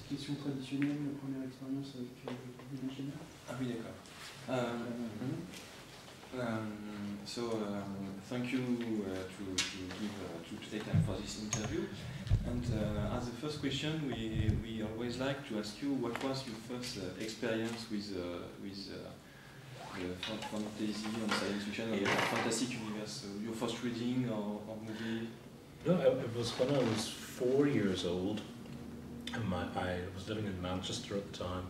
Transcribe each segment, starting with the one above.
question traditionnelle, la première expérience avec l'ingénieur. Ah oui, d'accord. Thank you to take time for this interview. And as the first question, we always like to ask you what was your first experience with fantasy and science fiction, or the fantastic universe? Your first reading or movie? No, it was when I was 4 years old, and I was living in Manchester at the time,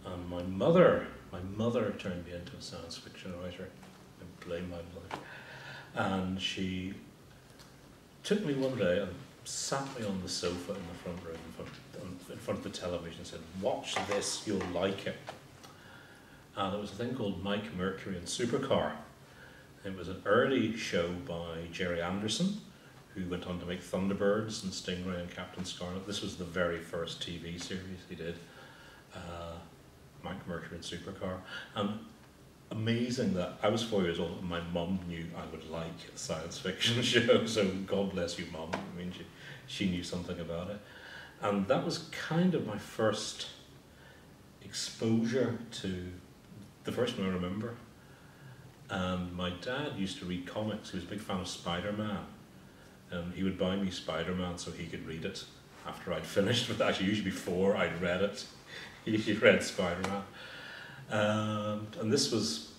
and my mother turned me into a science fiction writer. I blame my mother. And she took me one day and sat me on the sofa in the front room, in front of the television, and said, "Watch this, you'll like it." And it was a thing called Mike, Mercury and Supercar. It was an early show by Jerry Anderson, who went on to make Thunderbirds and Stingray and Captain Scarlet. This was the very first TV series he did, Mike, Mercury and Supercar. And amazing that I was 4 years old and my mum knew I would like a science fiction show, so God bless you, Mum. I mean, she knew something about it. And that was kind of my first exposure to, the first one I remember. And my dad used to read comics. He was a big fan of Spider-Man. And he would buy me Spider-Man so he could read it after I'd finished with it. Actually, usually before I'd read it. He read Spider-Man. And this was,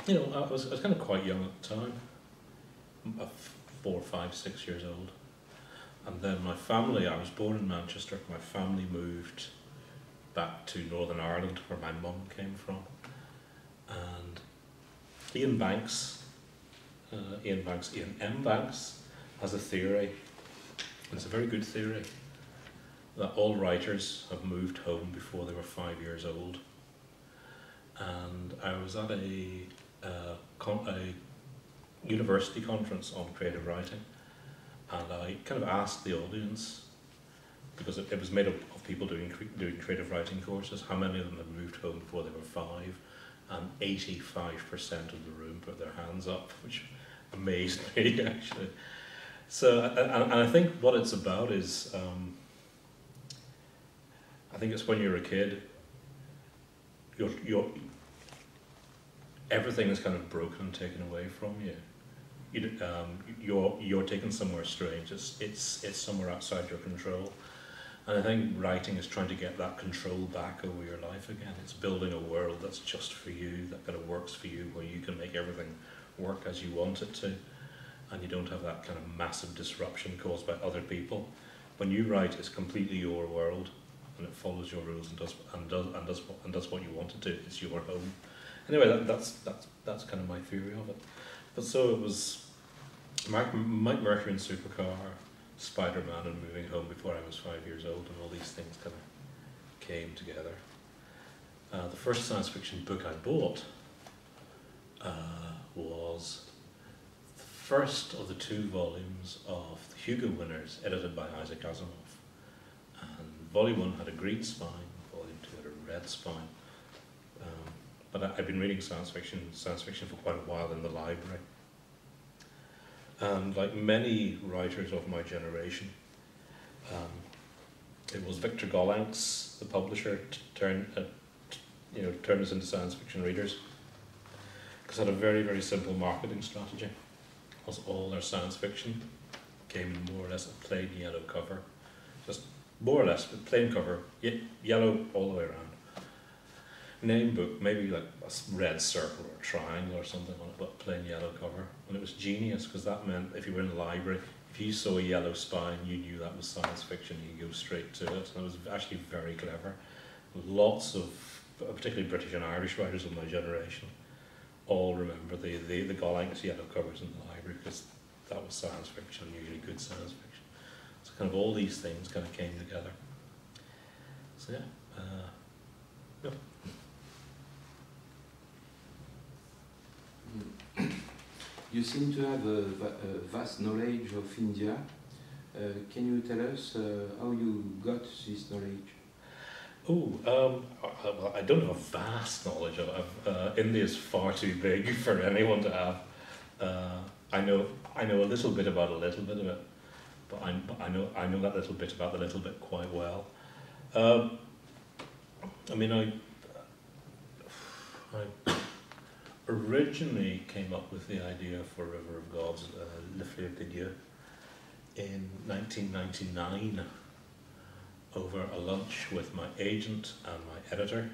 you know, I was kind of quite young at the time. 4, 5, 6 years old. And then my family, I was born in Manchester, my family moved back to Northern Ireland where my mum came from. And Ian M. Banks has a theory, and it's a very good theory, that all writers have moved home before they were 5 years old. And I was at a university conference on creative writing, and I kind of asked the audience, because it was made up of people doing creative writing courses, how many of them had moved home before they were 5, and 85% of the room put their hands up, which amazed me actually. So, and I think what it's about is, I think it's when you're a kid, everything is kind of broken and taken away from you. You're taken somewhere strange. It's somewhere outside your control. And I think writing is trying to get that control back over your life again. It's building a world that's just for you, that kind of works for you, where you can make everything work as you want it to, and you don't have that kind of massive disruption caused by other people. When you write, it's completely your world, and it follows your rules and does what you want it to. It's your home. Anyway, that's kind of my theory of it. But so it was Mike, Mercury and Supercar, Spider-Man and moving home before I was 5 years old, and all these things kind of came together. The first science fiction book I bought was the first of the 2 volumes of the Hugo Winners, edited by Isaac Asimov. And volume 1 had a green spine, volume 2 had a red spine. But I've been reading science fiction for quite a while in the library. And like many writers of my generation, it was Victor Gollancz, the publisher, turned us into science fiction readers. Because it had a very, very simple marketing strategy. Because all their science fiction came in more or less a plain yellow cover. Just more or less a plain cover, yellow all the way around. Name book, maybe like a red circle or a triangle or something on it, but plain yellow cover. And it was genius, because that meant if you were in the library, if you saw a yellow spine, you knew that was science fiction, you could go straight to it. And it was actually very clever. Lots of, particularly British and Irish writers of my generation, all remember the Gollancz yellow covers in the library, because that was science fiction, usually good science fiction. So kind of all these things kind of came together. So yeah. Yeah. You seem to have a vast knowledge of India. Can you tell us how you got this knowledge? Well, I don't have a vast knowledge of it. India is far too big for anyone to have. I know a little bit about a little bit of it, but I know that little bit about the little bit quite well. I mean, I originally came up with the idea for River of Gods, Le Fleuve de Dieu, in 1999 over a lunch with my agent and my editor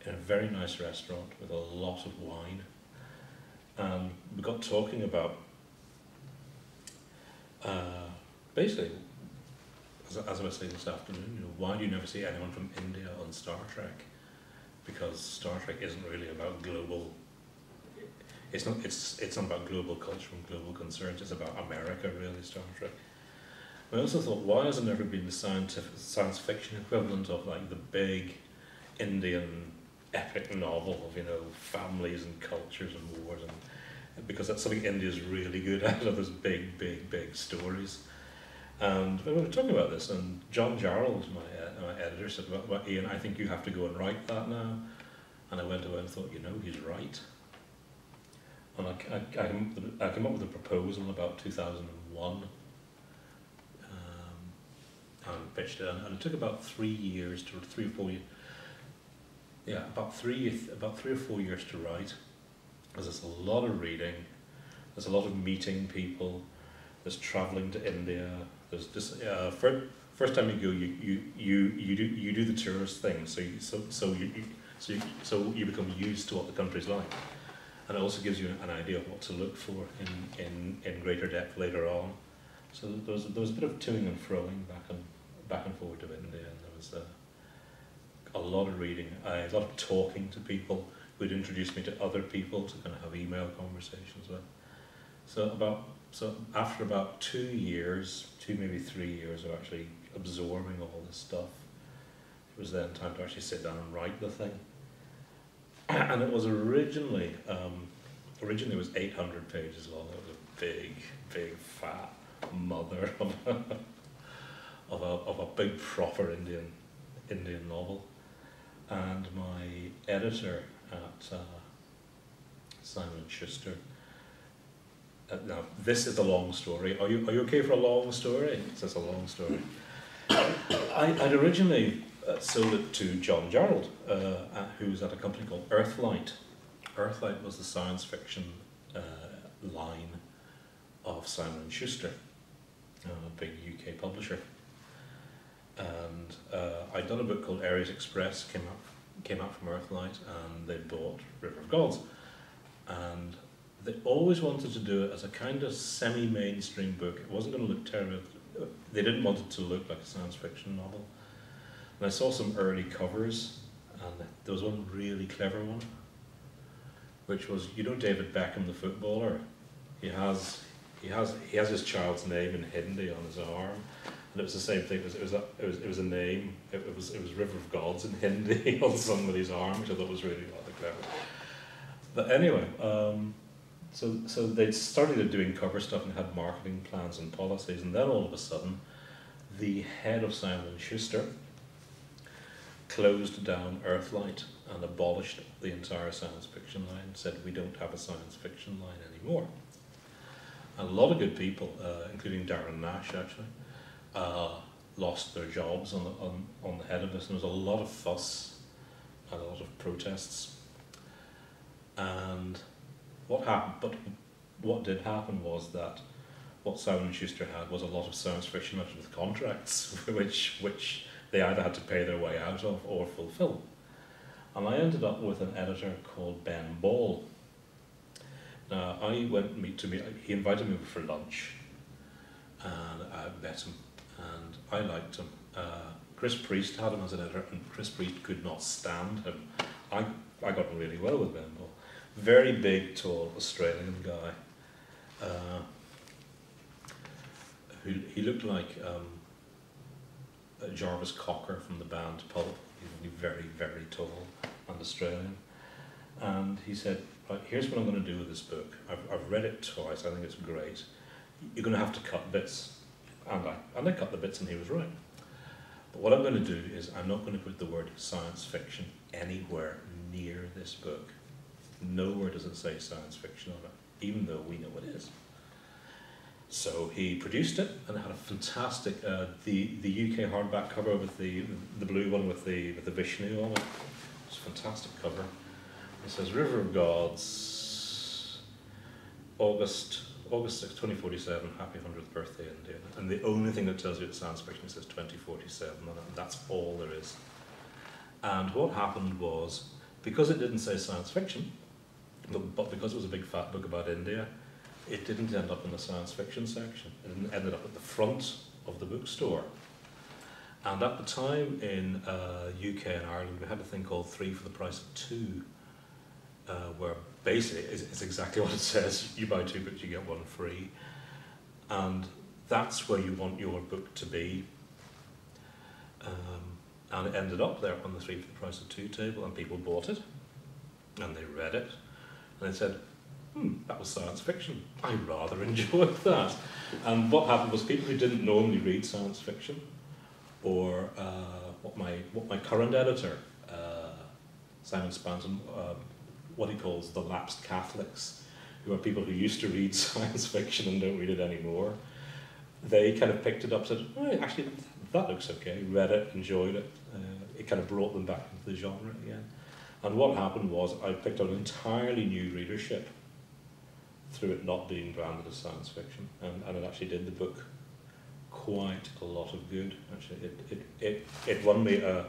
in a very nice restaurant with a lot of wine. And we got talking about basically, as I was saying this afternoon, why do you never see anyone from India on Star Trek? Because Star Trek isn't really about global. It's not about global culture and global concerns. It's about America, really. Star Trek. I also thought, why hasn't there ever been the science fiction equivalent of like the big Indian epic novel of families and cultures and wars, and because that's something India's really good at, those big stories. And we were talking about this, and John Jarrell, my editor, said, well, Ian, I think you have to go and write that now. And I went away and thought, he's right. And I came up with a proposal about 2001, and pitched it, and it took about 3 years to 3 or 4 years. Yeah, about three or 4 years to write. There's a lot of reading, there's a lot of meeting people, there's travelling to India. There's this first time you go, you do the tourist thing, so you become used to what the country's like, and it also gives you an idea of what to look for in greater depth later on. So there was a bit of toing and froing back and forward to India, and there was a lot of reading, a lot of talking to people who'd introduced me to other people to kind of have email conversations with. So after about 2 years, maybe 3 years of actually absorbing all this stuff, it was then time to actually sit down and write the thing. And it was originally it was 800 pages long. It was a big fat mother of a big proper Indian novel. And my editor at Simon & Schuster. Now, this is a long story. Are you okay for a long story? It's just a long story. I'd originally sold it to John Jarrell, who's at a company called Earthlight. Earthlight was the science fiction line of Simon & Schuster, a big UK publisher. And I'd done a book called Aries Express, came out from Earthlight, and they bought River of Gods. And they always wanted to do it as a kind of semi-mainstream book. It wasn't going to look terrible. They didn't want it to look like a science fiction novel. And I saw some early covers, and there was one really clever one, which was, David Beckham, the footballer. He has his child's name in Hindi on his arm, and it was the same thing. It was a name. It was River of Gods in Hindi on somebody's arm, which I thought was really rather clever. But anyway, so they'd started doing cover stuff and had marketing plans and policies, and then all of a sudden, the head of Simon & Schuster closed down Earthlight and abolished the entire science fiction line, said we don't have a science fiction line anymore. And a lot of good people, including Darren Nash actually, lost their jobs on the head of this, and there was a lot of fuss and a lot of protests. And what did happen was that what Simon & Schuster had was a lot of science fiction writers with contracts, which they either had to pay their way out of or fulfill. And I ended up with an editor called Ben Ball. Now, I went to meet, he invited me over for lunch, and I met him, and I liked him. Chris Priest had him as an editor, and Chris Priest could not stand him. I got on really well with Ben Ball. Very big, tall Australian guy. He looked like Jarvis Cocker from the band Pulp. He was very, very tall and Australian. And he said, right, here's what I'm going to do with this book. I've read it twice, I think it's great. You're going to have to cut bits. And I cut the bits, and he was right. But what I'm going to do is I'm not going to put the word science fiction anywhere near this book. Nowhere does it say science fiction on it, even though we know it is. So he produced it, and it had a fantastic the UK hardback cover with the blue one with the Vishnu on it. It's a fantastic cover. It says River of Gods, August 6, 2047, happy 100th birthday India. And the only thing that tells you it's science fiction says 2047, and that's all there is. And what happened was, because it didn't say science fiction, but because it was a big fat book about India, it didn't end up in the science fiction section. It ended up at the front of the bookstore. And at the time in UK and Ireland, we had a thing called 3 for the price of 2, where basically it's exactly what it says. You buy 2 books, you get 1 free. And that's where you want your book to be. And it ended up there on the 3 for the price of 2 table, and people bought it, and they read it, and they said, that was science fiction. I rather enjoyed that. And what happened was people who didn't normally read science fiction, or what my current editor, Simon Spanton, what he calls the lapsed Catholics, who are people who used to read science fiction and don't read it anymore, they kind of picked it up and said, oh, actually, that looks okay, read it, enjoyed it. It kind of brought them back into the genre again. And what happened was I picked up an entirely new readership through it not being branded as science fiction, and it actually did the book quite a lot of good. Actually, it won me a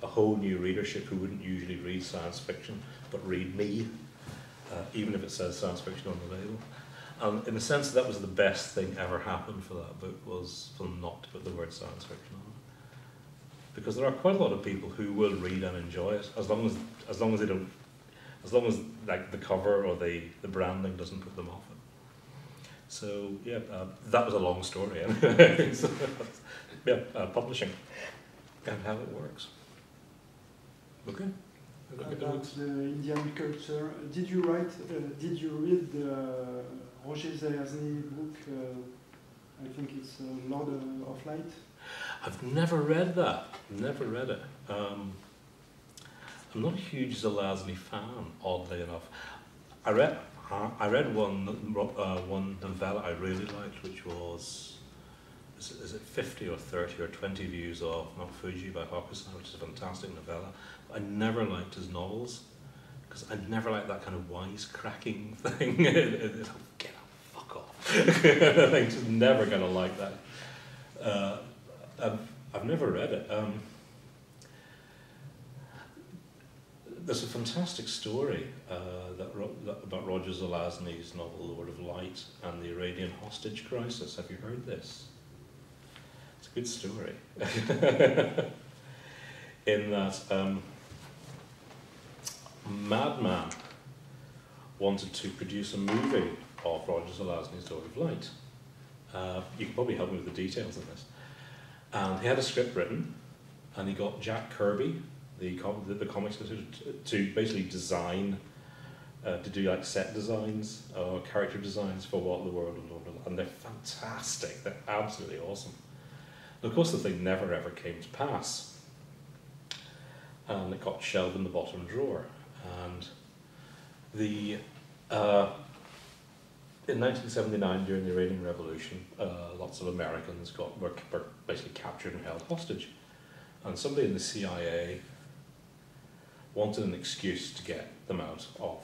whole new readership who wouldn't usually read science fiction, but read me, even if it says science fiction on the label. And in a sense, that was the best thing ever happened for that book, was for them not to put the word science fiction on it. Because there are quite a lot of people who will read and enjoy it, as long as they don't, as long as like the cover or the branding doesn't put them off it. So yeah, that was a long story anyway. So, yeah, publishing and how it works. Okay. About the Indian culture, did you read the Roger Zelazny book? I think it's Lord of Light. I've never read that. Never read it. I'm not a huge Zelazny fan, oddly enough. I read one novella I really liked, which was, is it 50 or 30 or 20 views of Mount Fuji by Hokusai, which is a fantastic novella. I never liked his novels, because I never liked that kind of wisecracking thing. Get out, fuck off. I just never gonna like that. I've never read it. There's a fantastic story about Roger Zelazny's novel Lord of Light and the Iranian hostage crisis. Have you heard this? It's a good story. In that Madman wanted to produce a movie of Roger Zelazny's Lord of Light. You can probably help me with the details of this. And he had a script written, and he got Jack Kirby, the comics to basically design, to do like set designs or character designs for what the world of Lord of Light, and they're fantastic. They're absolutely awesome. And of course, the thing never ever came to pass, and it got shelved in the bottom drawer. And the in 1979, during the Iranian Revolution, lots of Americans were basically captured and held hostage. And somebody in the CIA wanted an excuse to get them out of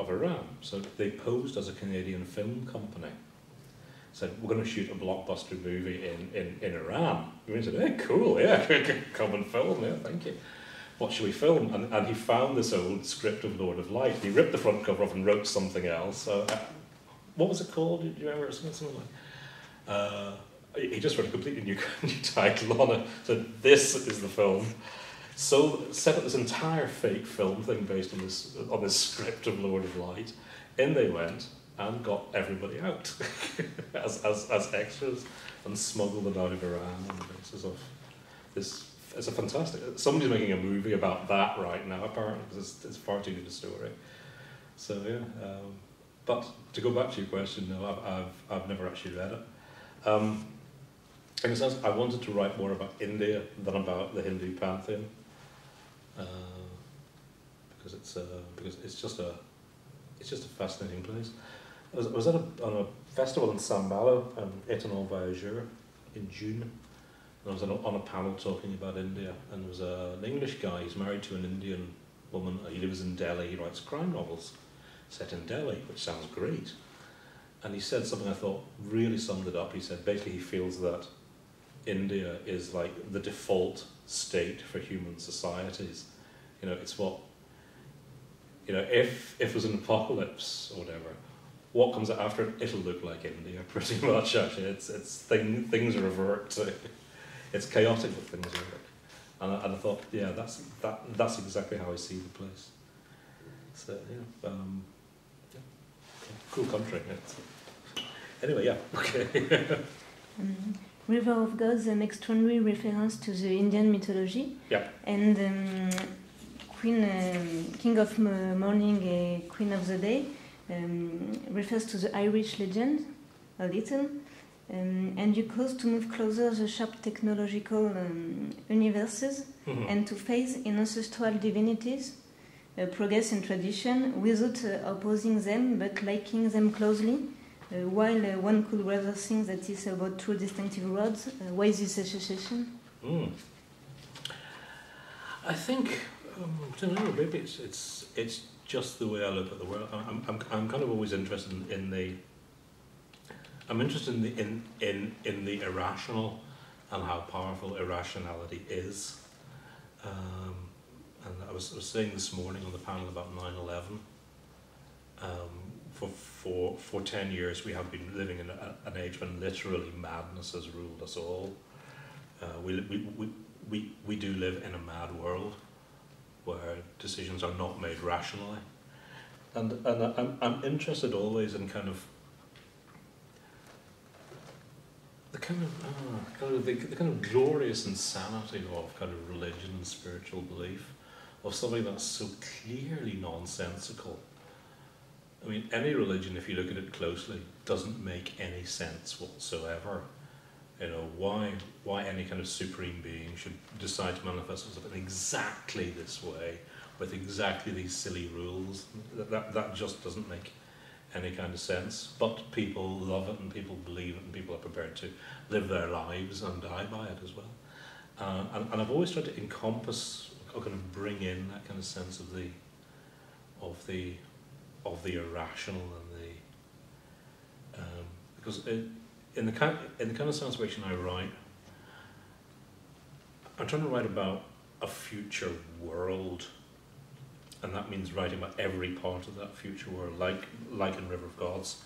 Iran. So they posed as a Canadian film company. Said, we're going to shoot a blockbuster movie in Iran. We said, hey, cool, yeah, come and film, yeah, thank you. What should we film? And he found this old script of Lord of Light. He ripped the front cover off and wrote something else. What was it called? Do you remember? Something like. He just wrote a completely new title on it. Said, this is the film. So set up this entire fake film thing based on this script of Lord of Light. In they went and got everybody out as extras and smuggled them out of Iran on the basis of this. It's a fantastic. Somebody's making a movie about that right now, apparently, because it's far too good a story. So yeah, but to go back to your question, no, I've never actually read it. In a sense, I wanted to write more about India than about the Hindu pantheon, because it's just a fascinating place. I was at on a festival in Saint Malo, Étonnant Voyageur, in June. And I was on a panel talking about India, and there was an English guy. He's married to an Indian woman. He lives in Delhi. He writes crime novels set in Delhi, which sounds great. And he said something I thought really summed it up. He said basically he feels that India is like the default state for human societies. You know, it's what, you know, if it was an apocalypse or whatever, what comes after it, it'll look like India pretty much. Actually, things revert to, it's chaotic, but things revert. And I thought, yeah, that's exactly how I see the place. So yeah, cool country. Yeah. Anyway, yeah, okay. River of Gods an extraordinary reference to the Indian mythology. Yeah. And King of Morning, Queen of the Day, refers to the Irish legend a little. And you cause to move closer the sharp technological universes and to face in ancestral divinities, progress and tradition, without opposing them but liking them closely. While one could rather think that it's about two distinctive roads, why is this association? I think, I don't know, maybe it's just the way I look at the world. I'm kind of always interested in the irrational and how powerful irrationality is. And I was saying this morning on the panel about 9/11. For 10 years we have been living in an age when literally madness has ruled us all. We do live in a mad world where decisions are not made rationally. And I'm interested always in kind of the kind of glorious insanity of kind of religion and spiritual belief, of something that's so clearly nonsensical. I mean, any religion, if you look at it closely, doesn't make any sense whatsoever. You know, why any kind of supreme being should decide to manifest himself in exactly this way, with exactly these silly rules. That just doesn't make any kind of sense. But people love it, and people believe it, and people are prepared to live their lives and die by it as well. And I've always tried to encompass, or kind of bring in that kind of sense of the irrational and the because in the kind of science fiction I write, I'm trying to write about a future world, and that means writing about every part of that future world, like in River of Gods.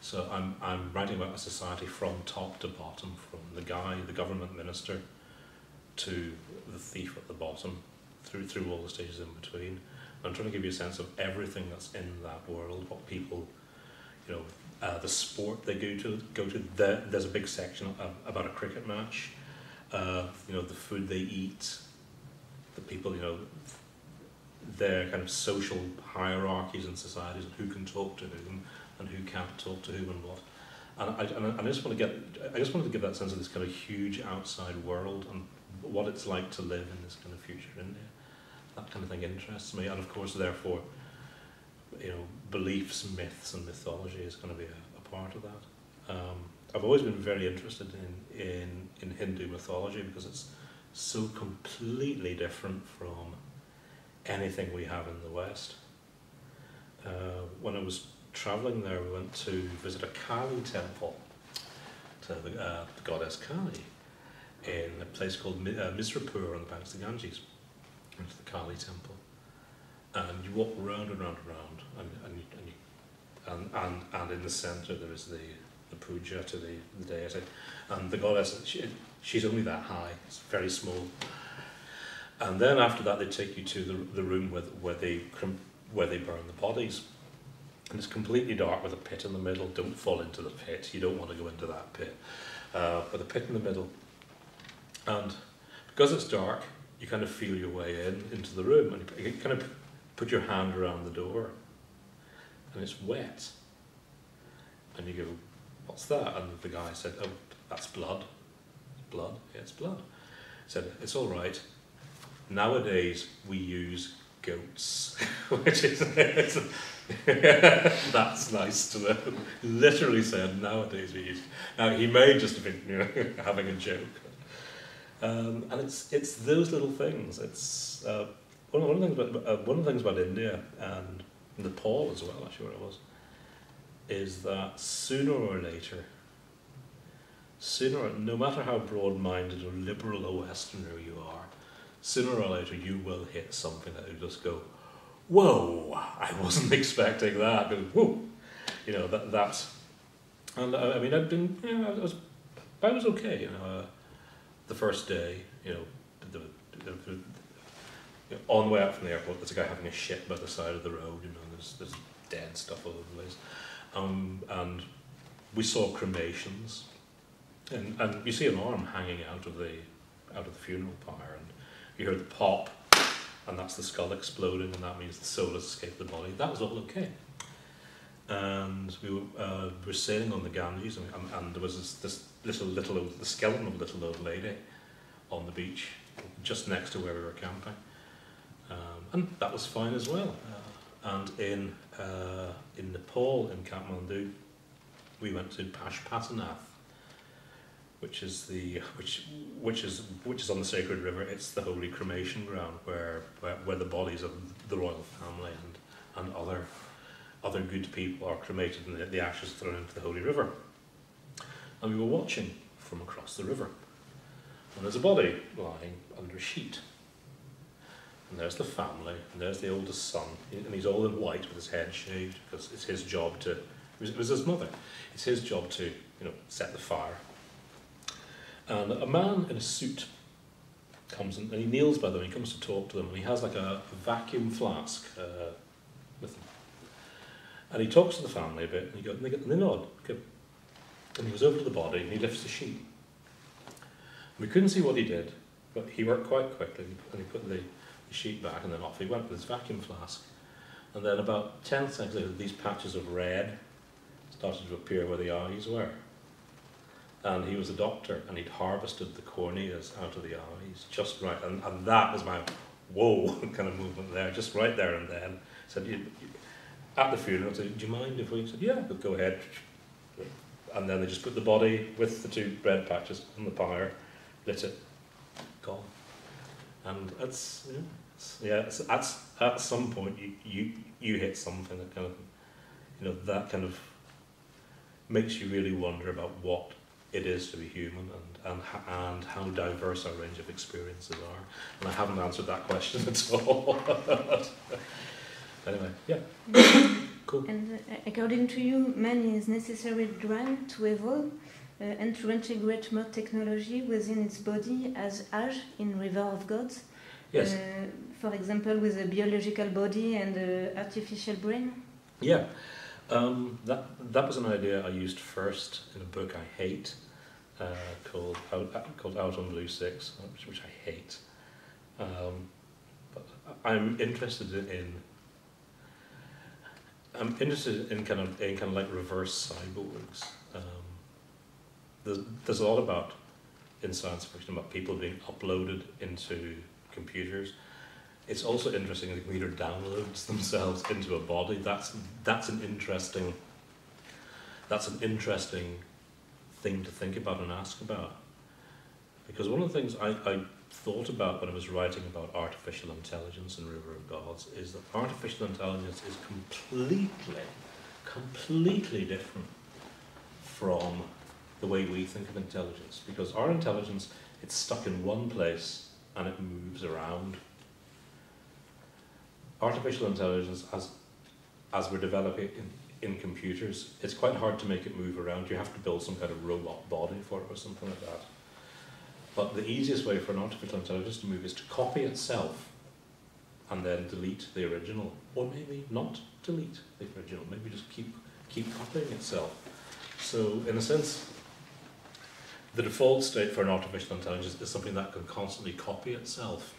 So I'm writing about a society from top to bottom, from the government minister, to the thief at the bottom, through all the stages in between. I'm trying to give you a sense of everything that's in that world, what people, you know, the sport they go to. There's a big section about a cricket match, you know, the food they eat, the people, you know, their kind of social hierarchies and societies, and who can talk to whom and who can't talk to whom and what. And I just wanted to give that sense of this kind of huge outside world and what it's like to live in this kind of future India. That kind of thing interests me, and of course, therefore, you know, beliefs, myths, and mythology is going to be a part of that. I've always been very interested in Hindu mythology because it's so completely different from anything we have in the West. When I was travelling there, we went to visit a Kali temple, to the goddess Kali, in a place called Misrapur on the banks of the Ganges. Into the Kali temple, and you walk round and round and round, and in the centre there is the puja to the deity, and the goddess. She's only that high; it's very small. And then after that, they take you to the room where they burn the bodies, and it's completely dark with a pit in the middle. Don't fall into the pit. You don't want to go into that pit. With a pit in the middle, and because it's dark, you kind of feel your way into the room, and you kind of put your hand around the door, and it's wet. And you go, "What's that?" And the guy said, "Oh, that's blood." Blood? Yeah, it's blood. He said, "It's all right. Nowadays we use goats, which is that's nice to know. Literally said nowadays we use. Now he may just have been having a joke, and it's those little things. It's one of the things about India and Nepal as well. I'm sure it was, is that sooner or later, no matter how broad-minded or liberal a Westerner you are, sooner or later you will hit something that will just go, whoa, I wasn't expecting that. Whoa, that. And I mean, I'd been, I was okay, the first day, on the way out from the airport, there's a guy having a shit by the side of the road, there's dead stuff all over the place. And we saw cremations, and you see an arm hanging out of the funeral pyre, and you hear the pop, and that's the skull exploding, and that means the soul has escaped the body. That was all okay. And we were sailing on the Ganges, and there was this the skeleton of a little old lady on the beach, just next to where we were camping, and that was fine as well. And in Nepal, in Kathmandu, we went to Pashpatanath, which is on the sacred river. It's the holy cremation ground where the bodies of the royal family and other good people are cremated and the ashes thrown into the holy river. And we were watching from across the river, and there's a body lying under a sheet. And there's the family, and there's the oldest son, and he's all in white with his head shaved, because it's his job to, it was his mother, it's his job to, set the fire. And a man in a suit comes in, and he kneels by them, and he comes to talk to them, and he has like a vacuum flask with him. And he talks to the family a bit, and they nod, okay. And he goes over to the body, and he lifts the sheet. We couldn't see what he did, but he worked quite quickly, and he put the sheet back, and then off he went with his vacuum flask. And then about 10 seconds later, these patches of red started to appear where the eyes were. And he was a doctor, and he'd harvested the corneas out of the eyes just right. And that was my whoa kind of movement there, just right there and then. Said, at the funeral, I said, do you mind if we said, yeah, go ahead. And then they just put the body with the 2 red patches on the pyre, lit it, gone. And it's at some point you hit something that kind of, that kind of makes you really wonder about what it is to be human and how diverse our range of experiences are. And I haven't answered that question at all. Anyway, yeah. Cool. And according to you, man is necessarily driven to evolve and to integrate more technology within its body as Aj in River of Gods. Yes. For example, with a biological body and an artificial brain. Yeah. That was an idea I used first in a book I hate, called Out on Blue 6, which I hate. But I'm interested in kind of like reverse cyborgs. There's a lot about in science fiction about people being uploaded into computers. It's also interesting that the computer downloads themselves into a body. That's an interesting thing to think about and ask about. Because one of the things I thought about when I was writing about artificial intelligence in River of Gods is that artificial intelligence is completely different from the way we think of intelligence. Because our intelligence, it's stuck in one place and it moves around. Artificial intelligence, as we're developing in computers, it's quite hard to make it move around. You have to build some kind of robot body for it or something like that. But the easiest way for an artificial intelligence to move is to copy itself and then delete the original. Or maybe not delete the original, maybe just keep copying itself. So in a sense, the default state for an artificial intelligence is something that can constantly copy itself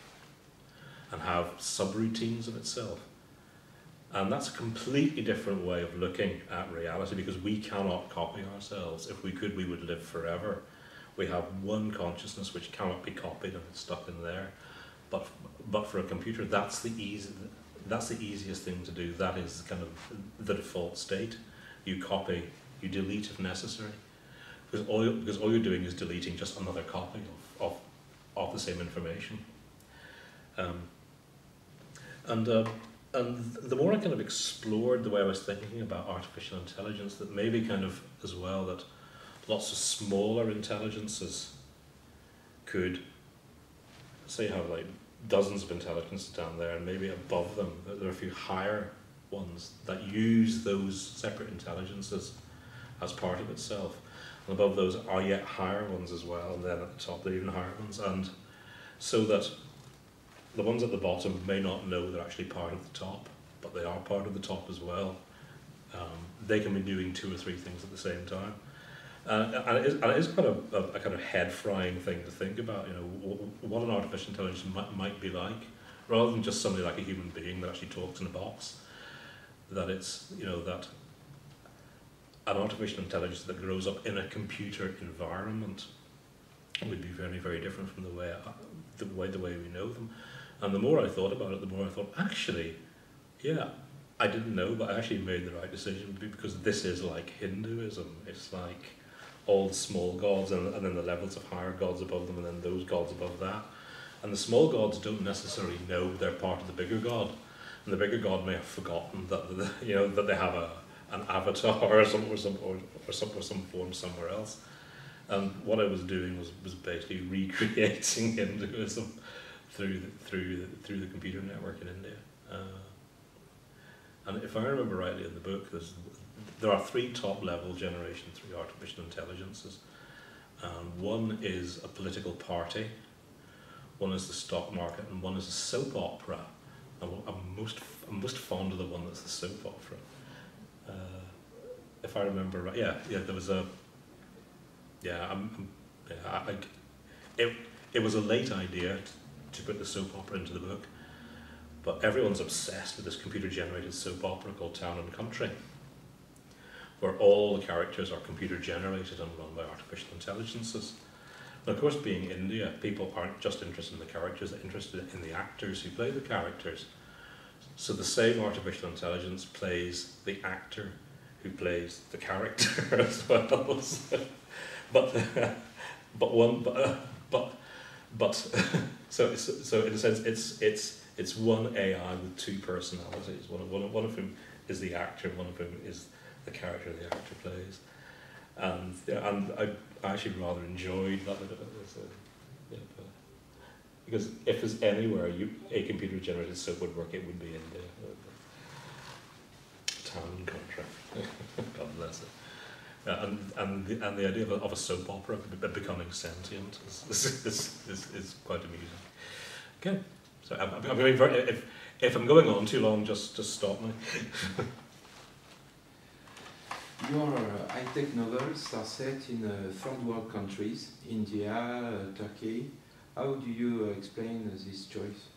and have subroutines of itself. And that's a completely different way of looking at reality, because we cannot copy ourselves. If we could, we would live forever. We have one consciousness which cannot be copied and it's stuck in there. But but for a computer, that's the easiest thing to do. That is kind of the default state. You copy, you delete if necessary, because all you're doing is deleting just another copy of the same information. And the more I kind of explored the way I was thinking about artificial intelligence, that maybe kind of as well that lots of smaller intelligences could, say, have like dozens of intelligences down there, and maybe above them there are a few higher ones that use those separate intelligences as part of itself, and above those are yet higher ones as well, and then at the top they're even higher ones, and so that the ones at the bottom may not know they're actually part of the top, but they are part of the top as well. They can be doing 2 or 3 things at the same time. And it is quite a kind of head-frying thing to think about, you know, what an artificial intelligence might be like, rather than just somebody like a human being that actually talks in a box. That it's, you know, that an artificial intelligence that grows up in a computer environment would be very, very different from the way we know them. And the more I thought about it, the more I thought, actually, yeah, I didn't know, but I actually made the right decision, because this is like Hinduism. It's like all the small gods, and then the levels of higher gods above them, and then those gods above that. And the small gods don't necessarily know they're part of the bigger god, and the bigger god may have forgotten that that they have an avatar or some form somewhere else. And what I was doing was basically recreating Hinduism through the computer network in India. And if I remember rightly in the book, there are 3 top-level Generation 3 artificial intelligences. One is a political party, one is the stock market, and one is a soap opera. I'm most fond of the one that's the soap opera. If I remember right, there was a. It was a late idea to put the soap opera into the book, but everyone's obsessed with this computer-generated soap opera called Town and Country, where all the characters are computer-generated and run by artificial intelligences. And of course, being India, people aren't just interested in the characters, they're interested in the actors who play the characters. So the same artificial intelligence plays the actor who plays the character as well. So in a sense, it's one AI with 2 personalities. One of whom is the actor, and one of whom is the character the actor plays. And I actually rather enjoyed that bit of it. Because if there's anywhere a computer-generated soap would work, it would be India. Town and Country. God bless it. And the idea of a soap opera becoming sentient is quite amusing. Okay, so I'm going very. If I'm going on too long, just stop me. Your high-tech novels are set in third world countries, India, Turkey. How do you explain this choice?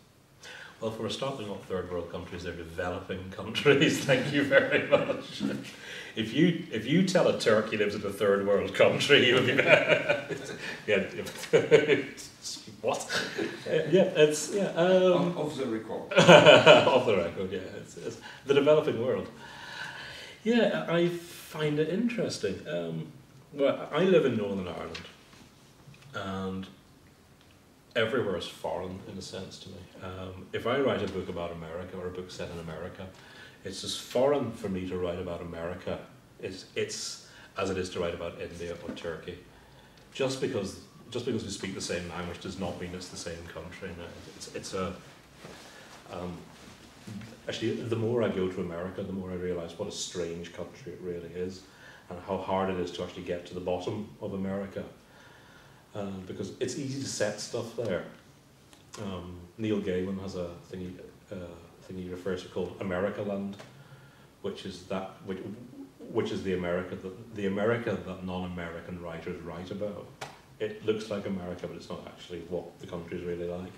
Well, for a start, they're not third world countries; they're developing countries. Thank you very much. If you tell a Turk he lives in a third world country, he would be what? Off the record. Off the record, yeah. It's the developing world. Yeah, I find it interesting. Well, I live in Northern Ireland, and everywhere is foreign in a sense to me. If I write a book about America or a book set in America, it's as foreign for me to write about America it's as it is to write about India or Turkey. Just because we speak the same language does not mean it's the same country. No, actually, the more I go to America, the more I realise what a strange country it really is, and how hard it is to actually get to the bottom of America. Because it's easy to set stuff there. Neil Gaiman has a thing he refers to called Americaland, which is the America that non-American writers write about. It looks like America, but it's not actually what the country is really like.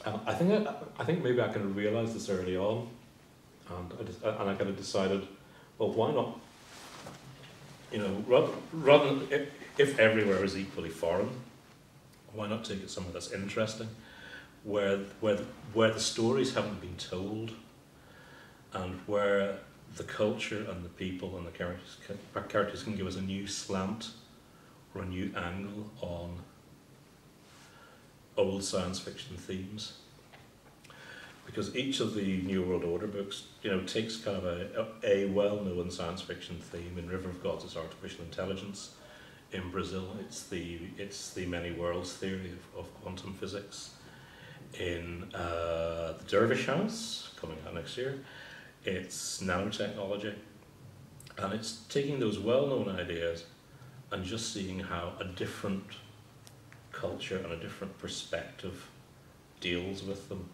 I think maybe I kind of realised this early on, and I kind of decided, well, why not? You know, rather if everywhere is equally foreign, why not take it somewhere that's interesting? where the stories haven't been told, and where the culture and the people and the characters can give us a new slant or a new angle on old science fiction themes. Because each of the New World Order books, you know, takes kind of a well-known science fiction theme. In River of Gods, it's artificial intelligence. In Brazil, it's the many worlds theory of quantum physics. In the Dervish House, coming out next year, it's nanotechnology. And it's taking those well-known ideas and just seeing how a different culture and a different perspective deals with them.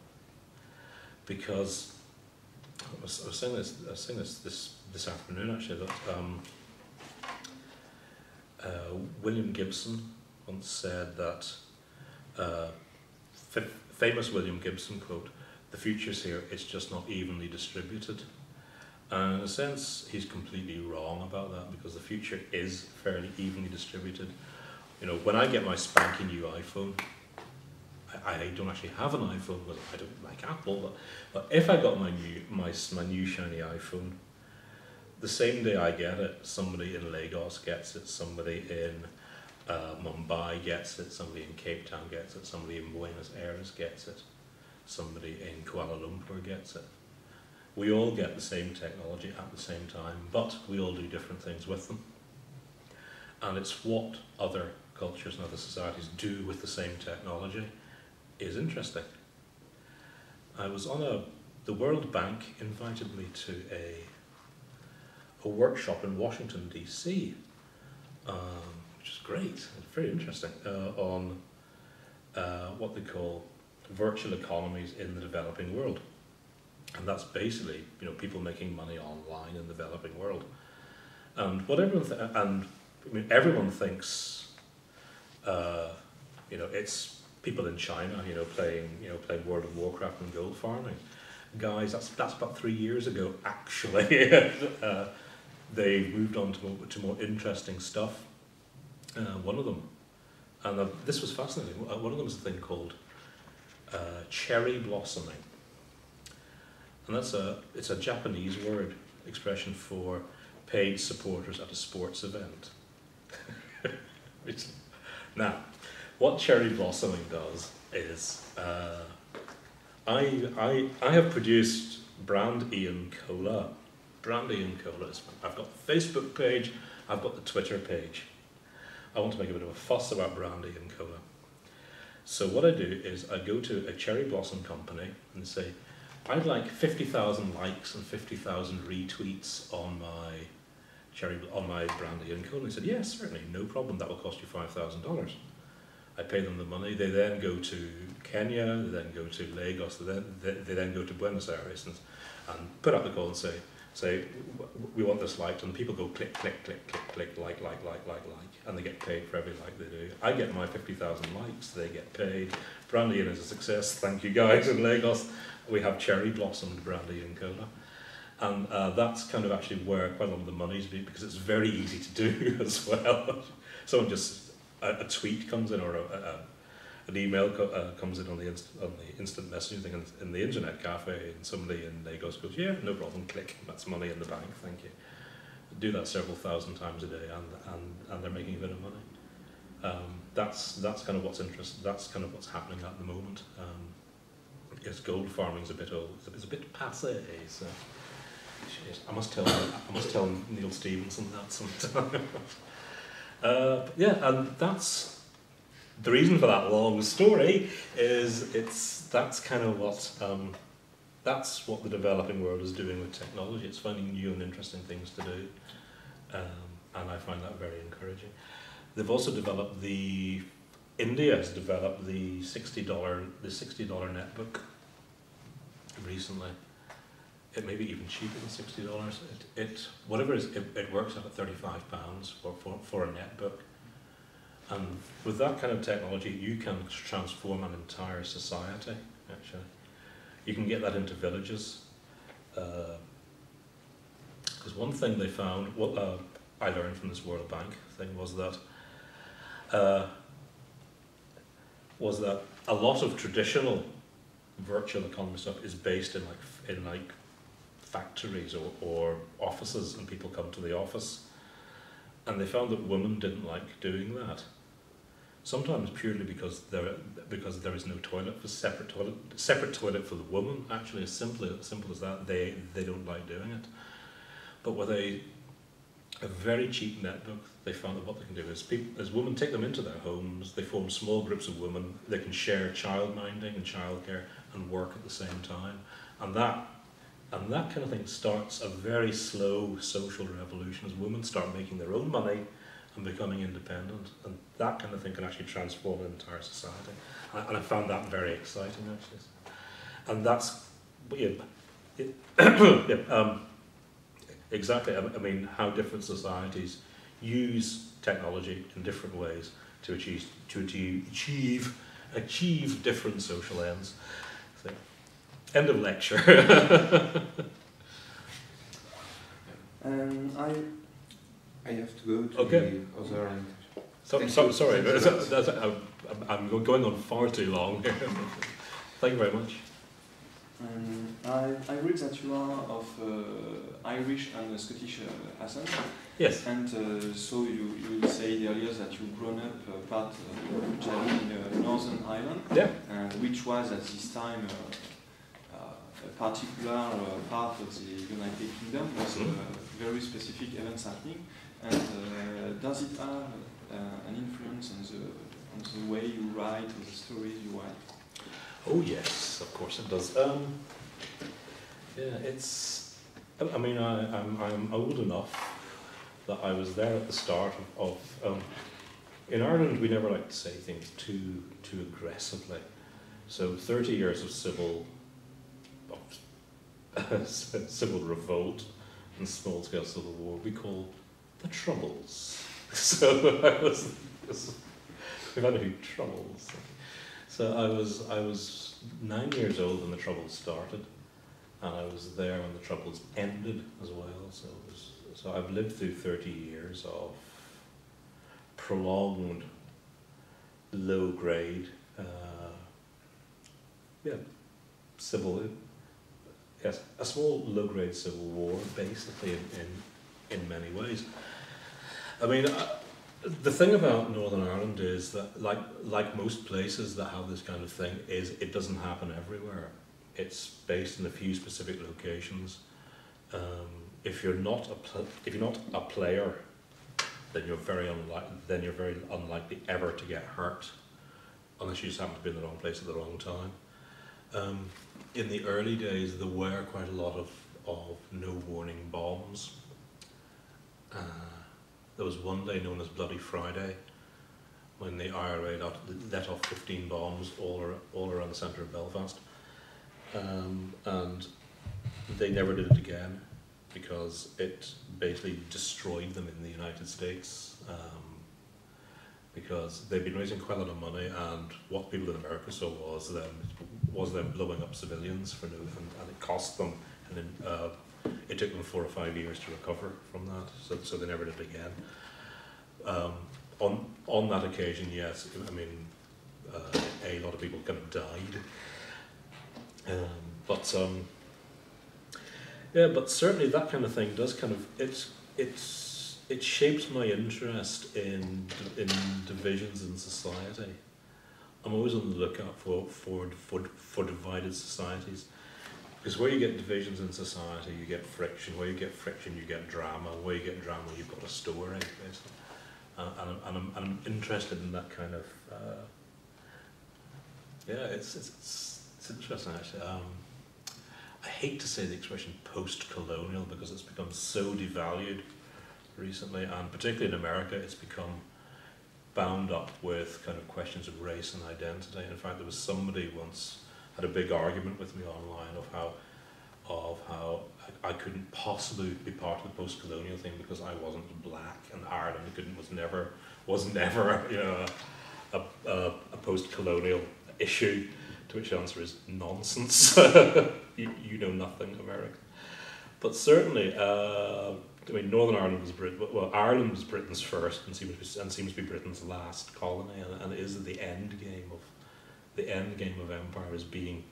Because I was saying this afternoon actually, that William Gibson once said that famous William Gibson quote, "The future's here, it's just not evenly distributed." And in a sense, he's completely wrong about that, because the future is fairly evenly distributed. You know, when I get my spanky new iPhone, I don't actually have an iPhone, but I don't like Apple. But if I got my new shiny iPhone, the same day I get it, somebody in Lagos gets it, somebody in Mumbai gets it, somebody in Cape Town gets it, somebody in Buenos Aires gets it, somebody in Kuala Lumpur gets it. We all get the same technology at the same time, but we all do different things with them. And it's what other cultures and other societies do with the same technology is interesting. I was on the World Bank invited me to a workshop in Washington, DC, which is great, it's very interesting, on what they call virtual economies in the developing world. And that's basically, you know, people making money online in the developing world. And what everyone thinks, you know, it's people in China, you know, playing World of Warcraft and gold farming. Guys, that's about 3 years ago, actually. They moved on to more interesting stuff. One of them, and this was fascinating. One of them is a thing called cherry blossoming, and it's a Japanese word expression for paid supporters at a sports event. Now, what cherry blossoming does is, I have produced Brand Ian Cola. Brand Ian Cola is, I've got the Facebook page, I've got the Twitter page. I want to make a bit of a fuss about Brand Ian Cola. So what I do is I go to a cherry blossom company and say, I'd like 50,000 likes and 50,000 retweets on my Brand Ian Cola. And he said, yes, certainly, no problem, that will cost you $5,000. I pay them the money. They then go to Kenya, they then go to Lagos, they then go to Buenos Aires and put up the call and say, we want this liked, and people go click, click, click, click, click, like, and they get paid for every like they do. I get my 50,000 likes, they get paid. Brand Ian is a success, thank you guys in Lagos. We have cherry blossomed Brand Ian Cola. And that's kind of actually where quite a lot of the money's been, because it's very easy to do as well. Someone just, a tweet comes in, or an email comes in on the instant messaging thing in the internet cafe, and somebody in Lagos goes, yeah, no problem, click, that's money in the bank, thank you. Do that several thousand times a day, and they're making a bit of money. That's kind of what's interesting. That's kind of what's happening at the moment. Yes, gold farming's a bit old. It's a bit passé. So I must tell Neil Stevenson that sometime. Yeah, and that's the reason for that long story. That's kind of what that's what the developing world is doing with technology. It's finding new and interesting things to do, and I find that very encouraging. They've also developed India has developed the $60 netbook recently. It may be even cheaper than $60. Whatever it is, it works out at £35 for a netbook. And with that kind of technology, you can transform an entire society, actually. You can get that into villages. Because one thing they found, what I learned from this World Bank thing, was that a lot of traditional virtual economy stuff is based in like factories or offices, and people come to the office, and they found that women didn't like doing that. Sometimes purely because there is no toilet, separate toilet for the woman. Actually, as simple as that, they don't like doing it. But with a very cheap netbook, they found that what they can do is women take them into their homes. They form small groups of women. They can share child minding and childcare and work at the same time, and that kind of thing starts a very slow social revolution as women start making their own money and becoming independent, and that kind of thing can actually transform an entire society. And I found that very exciting, actually. And that's exactly. I mean, how different societies use technology in different ways to achieve different social ends. So, end of lecture. I have to go to Okay. the other end. Sorry, I'm going on far too long. Thank you very much. I read that you are of Irish and Scottish accent. Yes. And so you said earlier that you've grown up part of your childhood in Northern Ireland, Yeah. and which was at this time a particular part of the United Kingdom with very specific events happening. And does it have an influence on the way you write or the stories you write? Oh yes, of course it does. Yeah, it's. I mean, I'm old enough that I was there at the start of in Ireland, we never like to say things too aggressively. So 30 years of civil revolt and small-scale civil war we call the Troubles. So we've had a few troubles. So I was 9 years old when the Troubles started, and I was there when the Troubles ended as well. So I've lived through 30 years of prolonged, low-grade, a small low-grade civil war, basically in many ways. I mean, the thing about Northern Ireland is that, like most places that have this kind of thing, is it doesn't happen everywhere. It's based in a few specific locations. If you're not a player, then you're very unlikely ever to get hurt, unless you just happen to be in the wrong place at the wrong time. In the early days, there were quite a lot of no-warning bombs. There was one day known as Bloody Friday, when the IRA let off 15 bombs all around the centre of Belfast, and they never did it again because it basically destroyed them in the United States, because they'd been raising quite a lot of money, and what people in America saw was them blowing up civilians for no, and it cost them, and then it took them 4 or 5 years to recover from that, so they never did it again. On that occasion, yes, I mean, a lot of people kind of died, but certainly that kind of thing does kind of it shaped my interest in divisions in society. I'm always on the lookout for divided societies, because where you get divisions in society, you get friction. Where you get friction, you get drama. Where you get drama, you've got a story, basically. And I'm interested in that kind of. It's interesting actually. I hate to say the expression post-colonial because it's become so devalued recently, and particularly in America, it's become bound up with kind of questions of race and identity. In fact, there was somebody once had a big argument with me online of how I couldn't possibly be part of the post-colonial thing because I wasn't black, and Ireland was never you know a post-colonial issue. To which the answer is nonsense. you know nothing, America. But certainly, I mean, Northern Ireland was Ireland was Britain's first and seems to be Britain's last colony, and is the end game of empire is being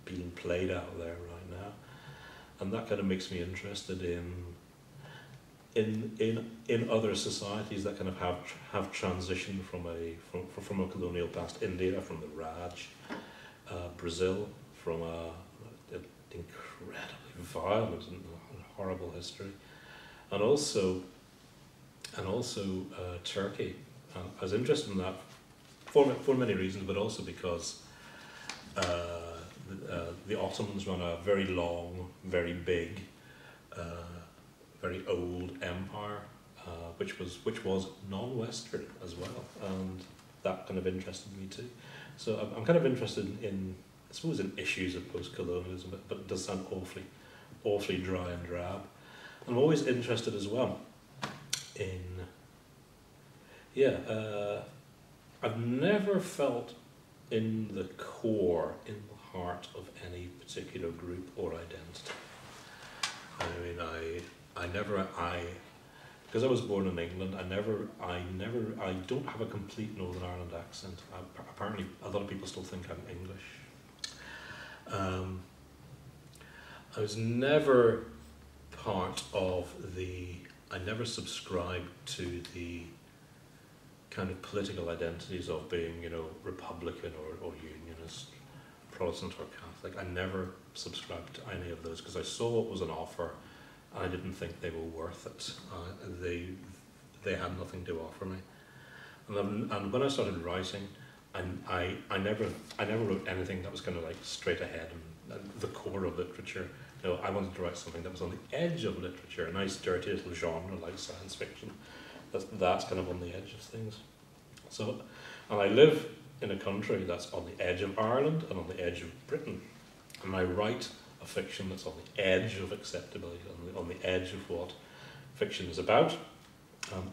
being played out there right now, and that kind of makes me interested in other societies that kind of have transitioned from a colonial past. India from the Raj, Brazil from an incredibly violent and horrible history, and also Turkey. I was interested in that for many reasons, but also because the Ottomans run a very long, very big, very old empire, which was non-Western as well, and that kind of interested me too. So I'm kind of interested in, I suppose, in issues of post-colonialism, but it does sound awfully dry and drab. And I'm always interested as well in, I've never felt in the core, in the heart of any particular group or identity. I mean, because I was born in England, I don't have a complete Northern Ireland accent. Apparently, a lot of people still think I'm English. I was never part of I never subscribed to the kind of political identities of being, Republican or Unionist, Protestant or Catholic. I never subscribed to any of those because I saw what was on offer and I didn't think they were worth it. They had nothing to offer me. And when I started writing, I never wrote anything that was kind of like straight ahead and the core of literature. I wanted to write something that was on the edge of literature, a nice dirty little genre like science fiction. That's kind of on the edge of things. So, and I live in a country that's on the edge of Ireland and on the edge of Britain. And I write a fiction that's on the edge of acceptability, on the edge of what fiction is about.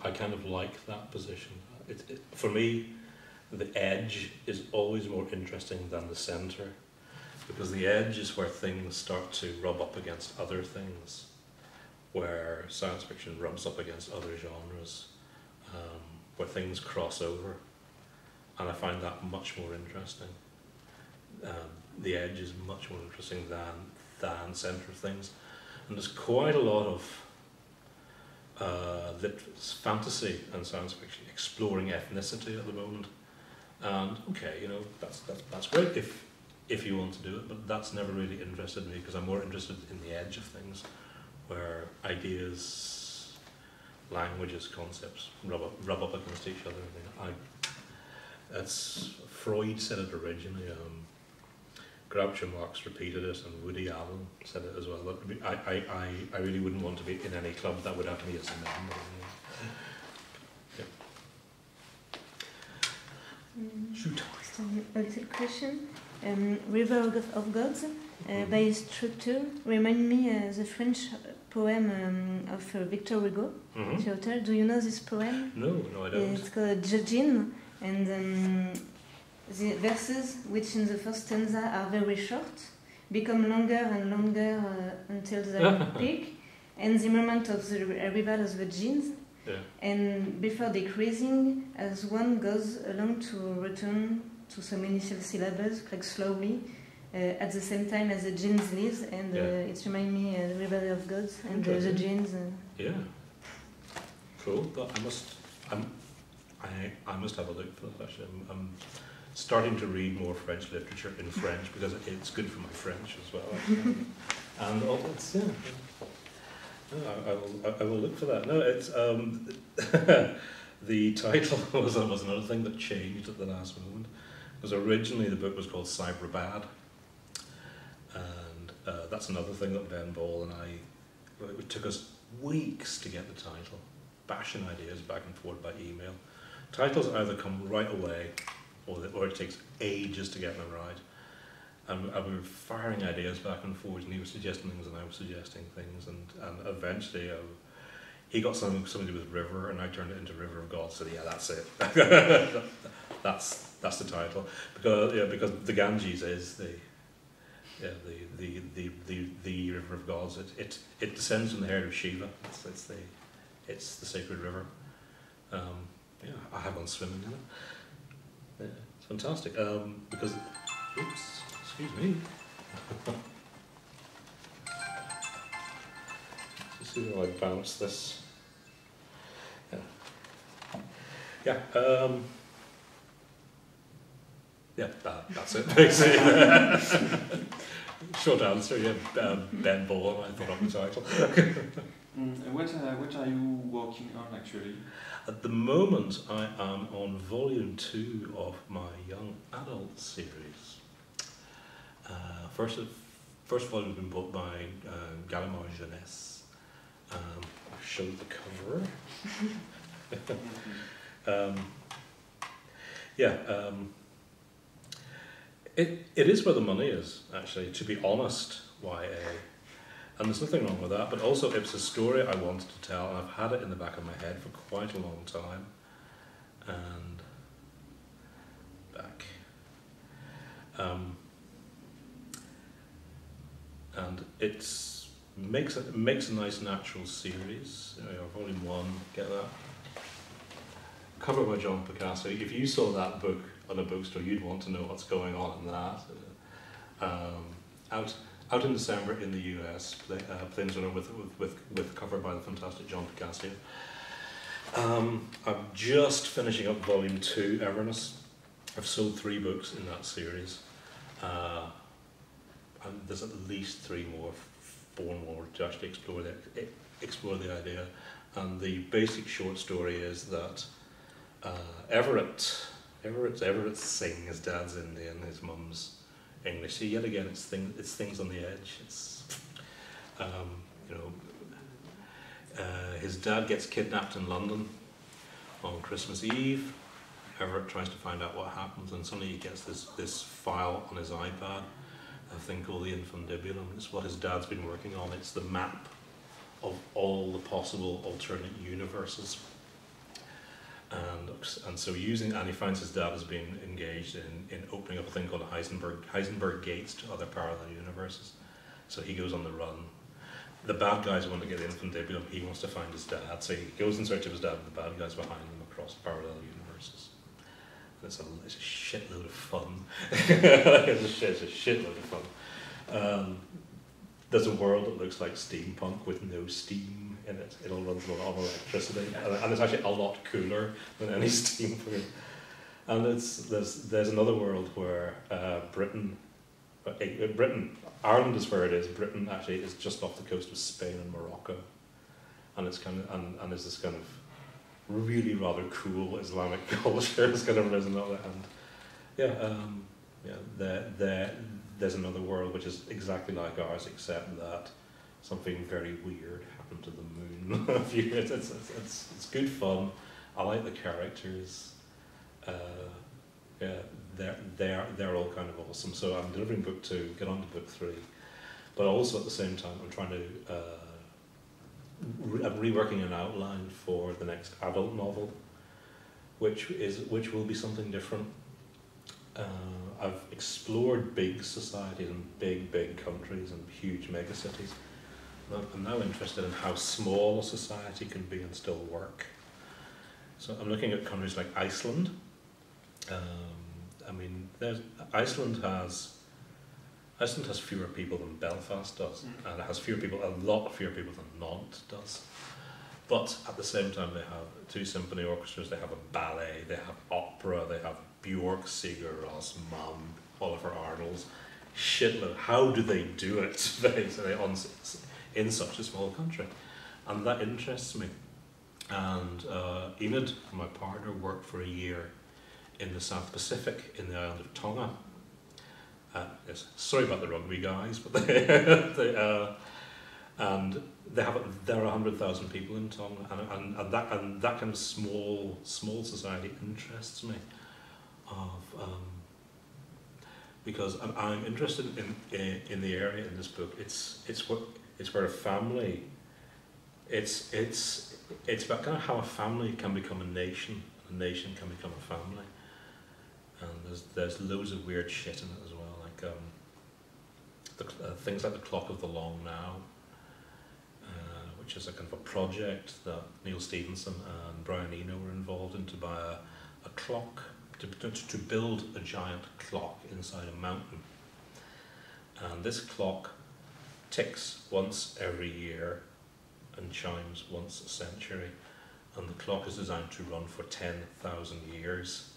I kind of like that position. For me, the edge is always more interesting than the centre, because the edge is where things start to rub up against other things, where science fiction rubs up against other genres, where things cross over, and I find that much more interesting. The edge is much more interesting than centre of things, and there's quite a lot of fantasy and science fiction exploring ethnicity at the moment, and okay, that's great if you want to do it, but that's never really interested me, because I'm more interested in the edge of things, where ideas, languages, concepts rub up against each other. That's Freud said it originally. Groucho Marx repeated it, and Woody Allen said it as well. But I really wouldn't want to be in any club that would have me as a member. Shoot. A little question. River of Gods, by its structure, remind me the French poem of Victor Hugo, the author. Do you know this poem? No, I don't. It's called Judgin, and the verses, which in the first stanza are very short, become longer and longer until the peak, and the moment of the arrival of the jeans, and before decreasing as one goes along to return to some initial syllables, like slowly, at the same time as the jeans leaves, and it reminds me of the River of Gods and the jeans. Yeah. Cool. But I must have a look for that actually. I'm starting to read more French literature in French because it's good for my French as well. And all that's No, I will look for that. No, it's the title was another thing that changed at the last moment. Because originally the book was called Cyber Bad, and that's another thing that Ben Ball and it took us weeks to get the title, bashing ideas back and forth by email. Titles either come right away, or it takes ages to get them right. And we were firing ideas back and forth, and he was suggesting things and I was suggesting things, and eventually he got something to do with River, and I turned it into River of God. So yeah, that's it. that's the title, because the Ganges is the River of Gods. It descends from the hair of Shiva. It's the sacred river. I have gone swimming in it. Yeah, it's fantastic. Because, oops, excuse me. Let's see how I bounce this. Yeah. Yeah, that's it, basically. Short answer, yeah. Ben Bowen, I thought of the title. What are you working on actually? At the moment, I am on volume 2 of my young adult series. First volume has been bought by Gallimard Jeunesse. I've showed the cover. It is where the money is, actually, to be honest, YA. And there's nothing wrong with that, but also it's a story I wanted to tell, and I've had it in the back of my head for quite a long time. And back. And it makes a nice natural series. Volume 1, get that? Cover by John Picasso. If you saw that book on a bookstore, you'd want to know what's going on in that. Out in December in the US, Planes Runner with cover by the fantastic John Picasso. I'm just finishing up volume 2, Everness. I've sold 3 books in that series. And there's at least 4 more to actually explore the idea. And the basic short story is that Everett Singh, his dad's Indian, his mum's English. See, yet again, it's things on the edge. It's his dad gets kidnapped in London on Christmas Eve. Everett tries to find out what happens, and suddenly he gets this file on his iPad, a thing called the Infundibulum. It's what his dad's been working on. It's the map of all the possible alternate universes. And so and he finds his dad has been engaged in opening up a thing called Heisenberg gates to other parallel universes. So he goes on the run. The bad guys want to get the Infundibulum. He wants to find his dad. So he goes in search of his dad, and the bad guys behind him across parallel universes. And it's a shitload of fun. It's a shitload of fun. There's a world that looks like steampunk with no steam in it. It all runs on electricity, and it's actually a lot cooler than any steam. And there's another world where Ireland is where it is. Britain actually is just off the coast of Spain and Morocco, and it's kind of and there's this kind of really rather cool Islamic culture that's kind of risen up, and there's another world which is exactly like ours, except that something very weird happened to the moon. It's good fun. I like the characters. They're all kind of awesome. So I'm delivering book 2, get on to book 3, but also at the same time I'm trying to I'm reworking an outline for the next adult novel, which will be something different. I've explored big societies and big countries and huge megacities. I'm now interested in how small a society can be and still work. So I'm looking at countries like Iceland. Iceland has fewer people than Belfast does, and it has a lot fewer people than Nantes does. But at the same time, they have 2 symphony orchestras, they have a ballet, they have opera, they have Björk, Sigur Rós, Mum, Oliver Arnolds. Shitload. How do they do it in such a small country? And that interests me. And Enid, my partner, worked for a year in the South Pacific, in the island of Tonga. Yes, sorry about the rugby guys, but there are 100,000 people in Tonga, and that kind of small society interests me. Because I'm interested in the area in this book. It's where a family. It's about kind of how a family can become a nation, and a nation can become a family. And there's loads of weird shit in it as well, like things like the Clock of the Long Now, which is a kind of a project that Neil Stevenson and Brian Eno were involved in to buy a clock, to build a giant clock inside a mountain. And this clock ticks once every year and chimes once a century. And the clock is designed to run for 10,000 years.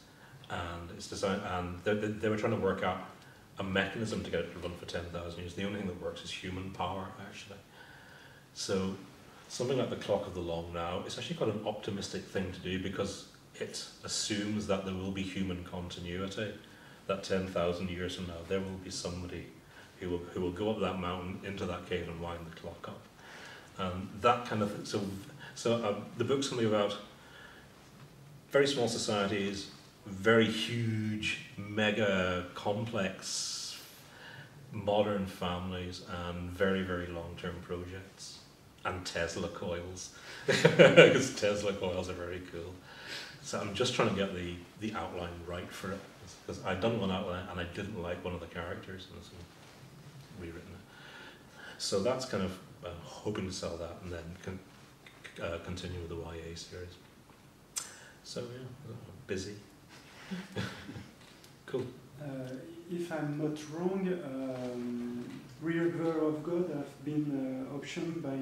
And it's designed, and they were trying to work out a mechanism to get it to run for 10,000 years. The only thing that works is human power, actually. So something like the Clock of the Long Now, it's actually quite an optimistic thing to do because it assumes that there will be human continuity, that 10,000 years from now there will be somebody who will go up that mountain into that cave and wind the clock up. That kind of thing. So the book's going to be about very small societies, very huge, mega complex, modern families, and very, very long-term projects, and Tesla coils, because Tesla coils are very cool. So I'm just trying to get the outline right for it, because I'd done one outline and I didn't like one of the characters, and so I've rewritten it. So that's kind of hoping to sell that and then continue with the YA series. So yeah, busy. Cool. If I'm not wrong, River of God have been optioned by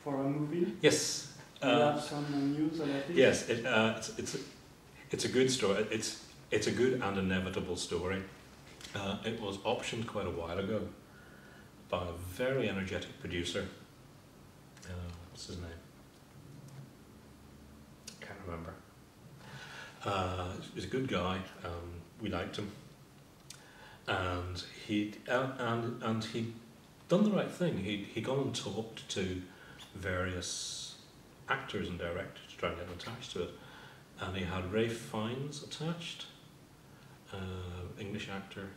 for a movie. Yes. Do you have some news about it? Yes, it's a good story. It's a good and inevitable story. It was optioned quite a while ago by a very energetic producer. What's his name? Can't remember. He's a good guy. We liked him, and he'd done the right thing. He'd gone and talked to various actors and directors to try and get them attached to it, and he had Ralph Fiennes attached, English actor.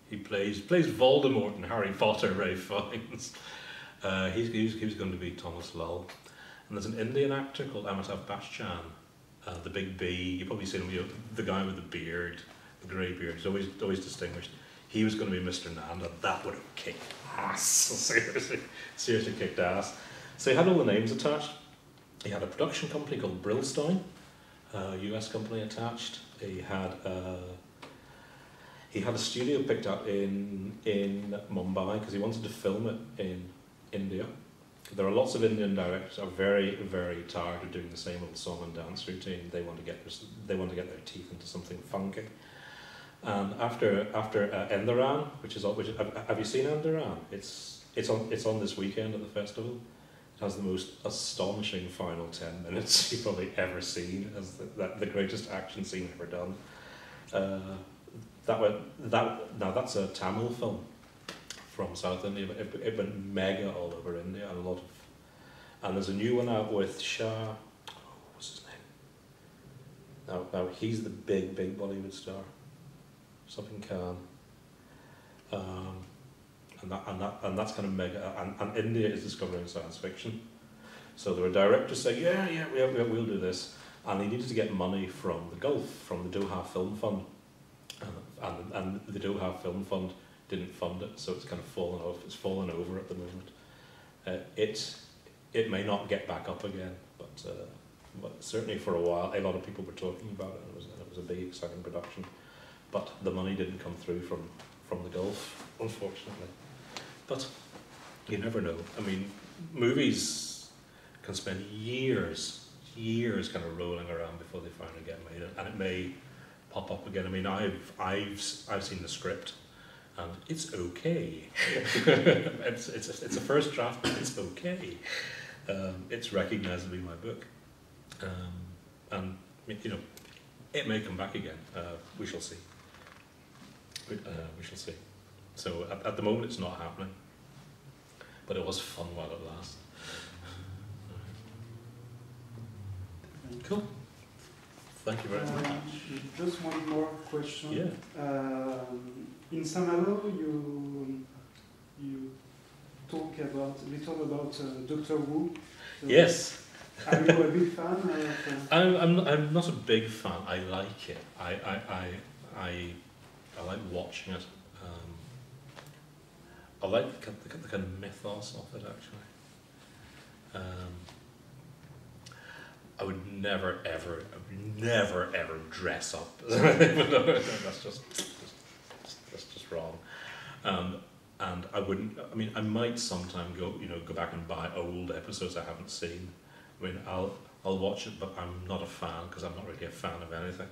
He plays Voldemort in Harry Potter. Ralph Fiennes. He was going to be Thomas Lull, and there's an Indian actor called Amitabh Bachchan. The big B, you've probably seen him, the guy with the beard, the grey beard, he's always distinguished. He was going to be Mr. Nanda. That would have kicked ass. Seriously kicked ass. So he had all the names attached. He had a production company called Brillstein, a US company attached. He had a studio picked up in Mumbai because he wanted to film it in India. There are lots of Indian directors who are very, very tired of doing the same old song and dance routine. They want to get their teeth into something funky. And after Endaran, which have you seen Endaran? It's on this weekend at the festival. It has the most astonishing final 10 minutes you've probably ever seen, as the greatest action scene ever done. Now that's a Tamil film from South India, but it went mega all over India, and there's a new one out with Shah. What's his name? Now he's the big Bollywood star. Something Khan. And that's kind of mega. And India is discovering science fiction. So there were directors saying, yeah, we'll do this, and they needed to get money from the Gulf, from the Doha Film Fund, and the Doha Film Fund didn't fund it, so it's kind of fallen off. It's fallen over at the moment. It may not get back up again, but certainly for a while, a lot of people were talking about it, and it was a big, exciting production. But the money didn't come through from the Gulf, unfortunately. But you never know. I mean, movies can spend years kind of rolling around before they finally get made, and it may pop up again. I mean, I've seen the script. And it's okay. it's a first draft, but it's okay. It's recognisably my book, and it may come back again. We shall see. We shall see. So at the moment, it's not happening, but it was fun while it lasted. Cool. Thank you very much. Just one more question. Yeah. In Saint-Malo, you talk about Doctor Who. So Yes. Are you a big fan of? I'm not a big fan. I like it. I like watching it. I like the kind of mythos of it, actually. I would never ever dress up. That's just wrong. And I wouldn't. I mean, I might sometime go back and buy old episodes I haven't seen. I mean, I'll watch it, but I'm not a fan because I'm not really a fan of anything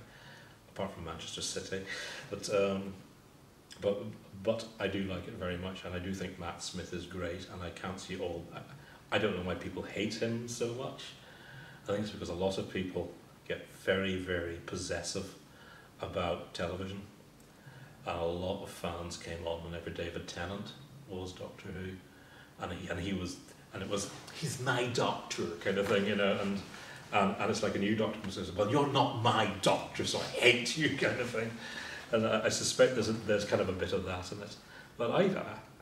apart from Manchester City. But I do like it very much, and I do think Matt Smith is great, and I can't see all. I don't know why people hate him so much. I think it's because a lot of people get very, very possessive about television. And a lot of fans came on whenever David Tennant was Doctor Who, and it was he's my doctor kind of thing, and it's like a new doctor says, well, you're not my doctor, so I hate you kind of thing, and I suspect there's kind of a bit of that in it, but I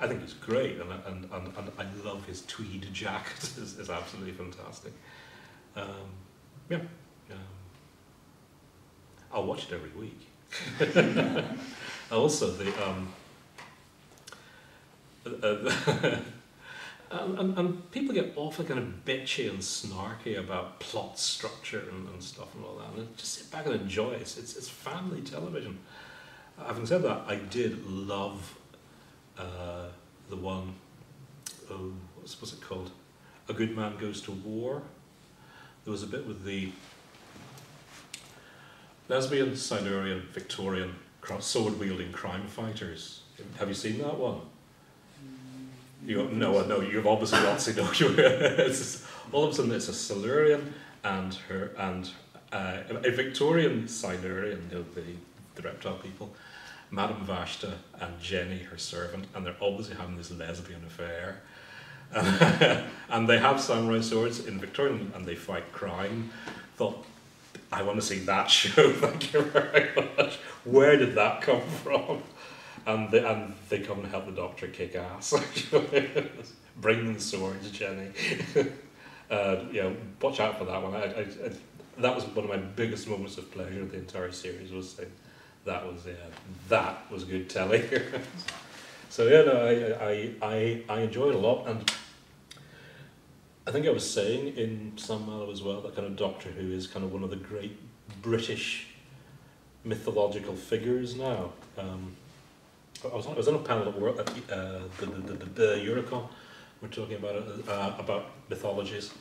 think he's great, and I love his tweed jacket. It's absolutely fantastic. I'll watch it every week. Also, and people get awfully kind of bitchy and snarky about plot structure and stuff and all that, and just sit back and enjoy it. It's family television. Having said that, I did love the one, what's it called? A Good Man Goes to War. There was a bit with the lesbian, Silurian, Victorian, sword-wielding crime fighters. Have you seen that one? No, you've obviously not seen it. All of a sudden it's a Silurian and a Victorian Silurian, the reptile people, Madame Vashta and Jenny, her servant, and they're obviously having this lesbian affair. And they have samurai swords in Victorian and they fight crime. Thought, I want to see that show, thank you very much. Where did that come from? And they come and help the Doctor kick ass, actually. Bring the swords, Jenny. Watch out for that one. That was one of my biggest moments of pleasure of the entire series, was saying that was good telly. So I enjoyed it a lot, and I think I was saying in some manner as well that kind of Doctor Who is kind of one of the great British mythological figures now. I was on a panel at the Eurocon. We're talking about mythologies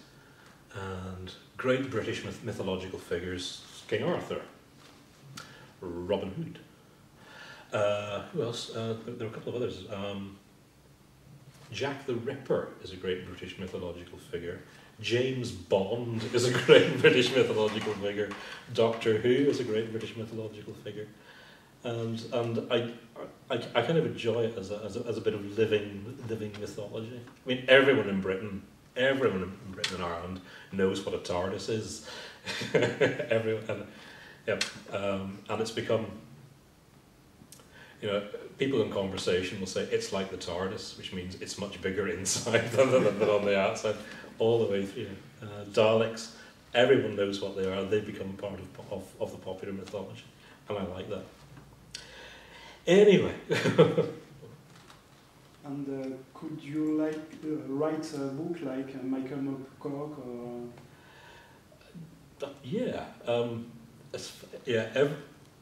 and great British mythological figures. King Arthur, Robin Hood. Who else? There are a couple of others. Jack the Ripper is a great British mythological figure. James Bond is a great British mythological figure. Doctor Who is a great British mythological figure. And I kind of enjoy it as a bit of living mythology. I mean, everyone in Britain and Ireland knows what a TARDIS is. Everyone, and it's become, people in conversation will say it's like the TARDIS, which means it's much bigger inside than on the outside, all the way through. Daleks, everyone knows what they are. They've become part of the popular mythology, and I like that. Anyway. And could you write a book like Michael Moorcock or?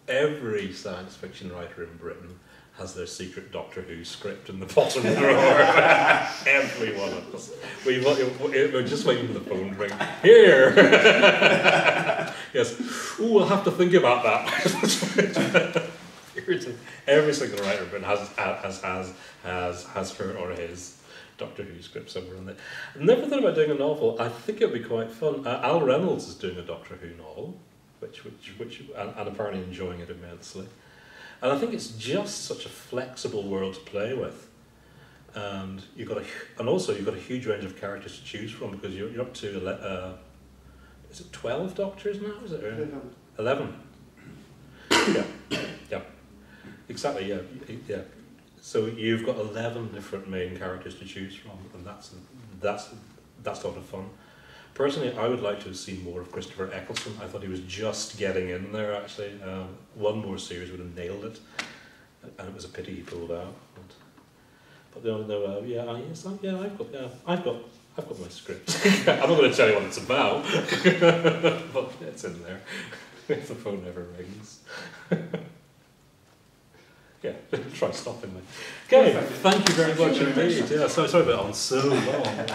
Every science fiction writer in Britain has their secret Doctor Who script in the bottom drawer. Every one of us. We're just waiting for the phone to ring. Here. Yes. Ooh, I'll have to think about that. Every single writer in Britain has her or his Doctor Who script somewhere in there. I've never thought about doing a novel. I think it'd be quite fun. Al Reynolds is doing a Doctor Who novel, which and apparently enjoying it immensely. And I think it's just such a flexible world to play with. And you've got a huge range of characters to choose from, because you're up to is it 12 Doctors now? Is it 11? Yeah. Exactly. Yeah. So you've got 11 different main characters to choose from, and that's a lot of fun. Personally, I would like to have seen more of Christopher Eccleston. I thought he was just getting in there, actually. One more series would have nailed it, and it was a pity he pulled out. But I've got my script. I'm not going to tell you what it's about, but it's in there. If the phone never rings. Yeah, try stopping me. Okay, Perfect. thank you very much Thank you very indeed. much. Yeah, sorry about on so long.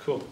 Cool.